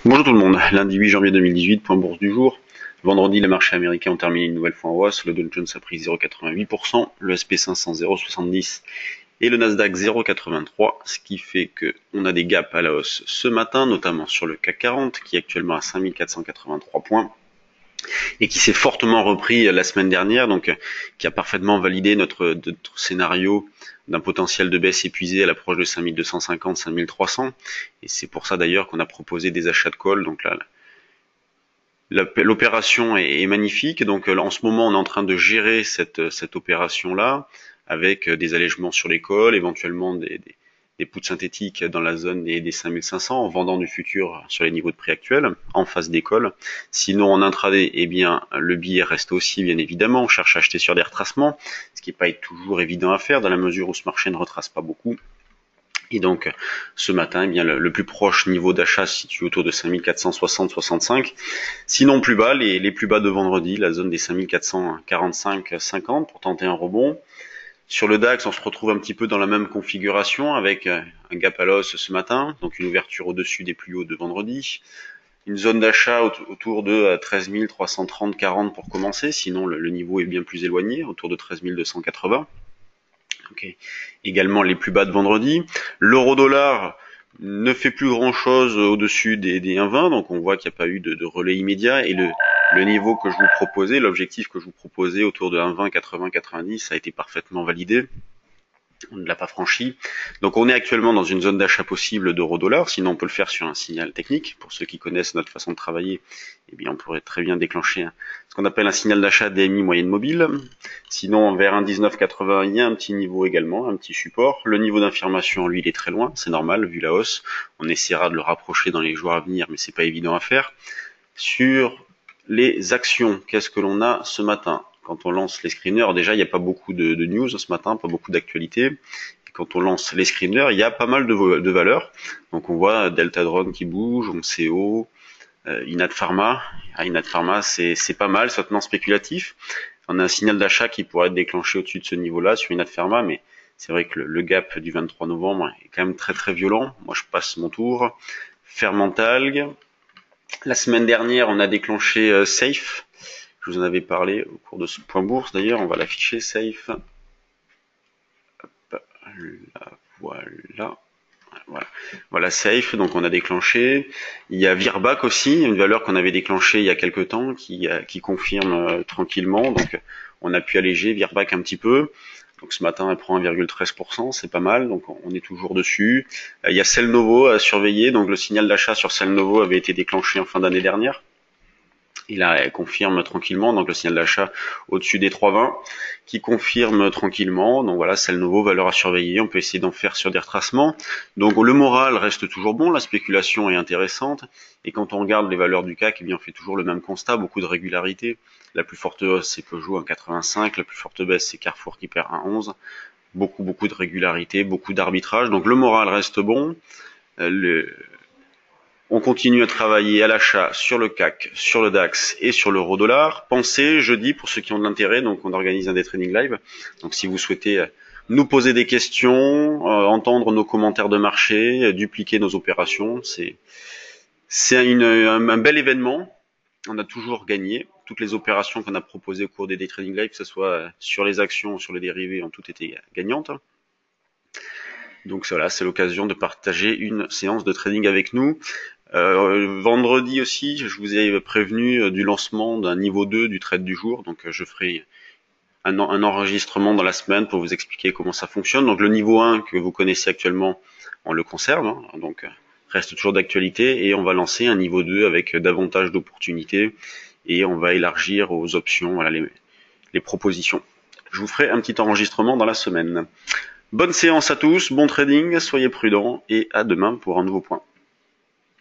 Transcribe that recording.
Bonjour tout le monde, lundi 8 janvier 2018, point bourse du jour. Vendredi, les marchés américains ont terminé une nouvelle fois en hausse. Le Dow Jones a pris 0,88%, le SP500 0,70% et le Nasdaq 0,83%, ce qui fait qu'on a des gaps à la hausse ce matin, notamment sur le CAC 40 qui est actuellement à 5483 points et qui s'est fortement repris la semaine dernière, donc qui a parfaitement validé notre scénario d'un potentiel de baisse épuisé à l'approche de 5250, 5300, et c'est pour ça d'ailleurs qu'on a proposé des achats de call. Donc là, l'opération est magnifique, donc en ce moment on est en train de gérer cette opération-là, avec des allègements sur les calls, éventuellement des puts synthétiques dans la zone des 5500, en vendant du futur sur les niveaux de prix actuels, en face des calls. Sinon, en intraday, eh bien, le billet reste aussi, bien évidemment, on cherche à acheter sur des retracements, ce qui n'est pas toujours évident à faire, dans la mesure où ce marché ne retrace pas beaucoup. Et donc, ce matin, eh bien, le plus proche niveau d'achat se situe autour de 5460-65. Sinon, plus bas, les plus bas de vendredi, la zone des 5445-50 pour tenter un rebond. Sur le DAX, on se retrouve un petit peu dans la même configuration avec un gap à l'os ce matin, donc une ouverture au-dessus des plus hauts de vendredi. Une zone d'achat autour de 13 330-40 pour commencer, sinon le niveau est bien plus éloigné, autour de 13 280. Okay. Également les plus bas de vendredi. L'euro-dollar ne fait plus grand-chose au-dessus des 1,20, donc on voit qu'il n'y a pas eu de relais immédiat, et le niveau que je vous proposais, l'objectif que je vous proposais autour de 1,20, 80, 90 a été parfaitement validé. On ne l'a pas franchi. Donc on est actuellement dans une zone d'achat possible d'euro-dollar, sinon on peut le faire sur un signal technique. Pour ceux qui connaissent notre façon de travailler, eh bien on pourrait très bien déclencher ce qu'on appelle un signal d'achat DMI moyenne mobile. Sinon vers un 19,80, il y a un petit niveau également, un petit support. Le niveau d'information, lui, il est très loin, c'est normal vu la hausse. On essaiera de le rapprocher dans les jours à venir, mais c'est pas évident à faire. Sur les actions, qu'est-ce que l'on a ce matin? Quand on lance les screeners, déjà il n'y a pas beaucoup de news ce matin, pas beaucoup d'actualités. Quand on lance les screeners, il y a pas mal de valeurs. Donc on voit Deltadron qui bouge, Onceo, Inat Pharma. Inat Pharma, c'est pas mal, c'est hautement spéculatif. On a un signal d'achat qui pourrait être déclenché au-dessus de ce niveau-là sur Inat Pharma, mais c'est vrai que le gap du 23 novembre est quand même très très violent. Moi je passe mon tour. Fermentalg. La semaine dernière, on a déclenché Safe. Je vous en avais parlé au cours de ce point bourse d'ailleurs. On va l'afficher, Safe. Hop, là, voilà. Voilà Safe, donc on a déclenché. Il y a Virbac aussi, une valeur qu'on avait déclenchée il y a quelques temps, qui confirme tranquillement. Donc on a pu alléger Virbac un petit peu. Donc ce matin, elle prend 1,13%, c'est pas mal, donc on est toujours dessus. Il y a Celnovo à surveiller, donc le signal d'achat sur Celnovo avait été déclenché en fin d'année dernière. Et là, elle confirme tranquillement, donc le signal d'achat au-dessus des 3,20, qui confirme tranquillement. Donc voilà, Celnovo, valeur à surveiller. On peut essayer d'en faire sur des retracements. Donc le moral reste toujours bon, la spéculation est intéressante. Et quand on regarde les valeurs du CAC, eh bien, on fait toujours le même constat, beaucoup de régularité. La plus forte hausse, c'est Peugeot, 1,85. La plus forte baisse, c'est Carrefour qui perd 1,11. Beaucoup de régularité, beaucoup d'arbitrage. Donc le moral reste bon. On continue à travailler à l'achat sur le CAC, sur le DAX et sur l'euro-dollar. Pensez jeudi, pour ceux qui ont de l'intérêt, donc on organise un day trading live. Donc si vous souhaitez nous poser des questions, entendre nos commentaires de marché, dupliquer nos opérations, c'est un bel événement. On a toujours gagné. Toutes les opérations qu'on a proposées au cours des day trading live, que ce soit sur les actions ou sur les dérivés, ont toutes été gagnantes. Donc voilà, c'est l'occasion de partager une séance de trading avec nous. Vendredi aussi, je vous ai prévenu du lancement d'un niveau 2 du trade du jour, donc je ferai un enregistrement dans la semaine pour vous expliquer comment ça fonctionne. Donc le niveau 1 que vous connaissez actuellement, on le conserve, hein, donc reste toujours d'actualité, et on va lancer un niveau 2 avec davantage d'opportunités, et on va élargir aux options, voilà, les propositions. Je vous ferai un petit enregistrement dans la semaine. Bonne séance à tous, bon trading, soyez prudents, et à demain pour un nouveau point.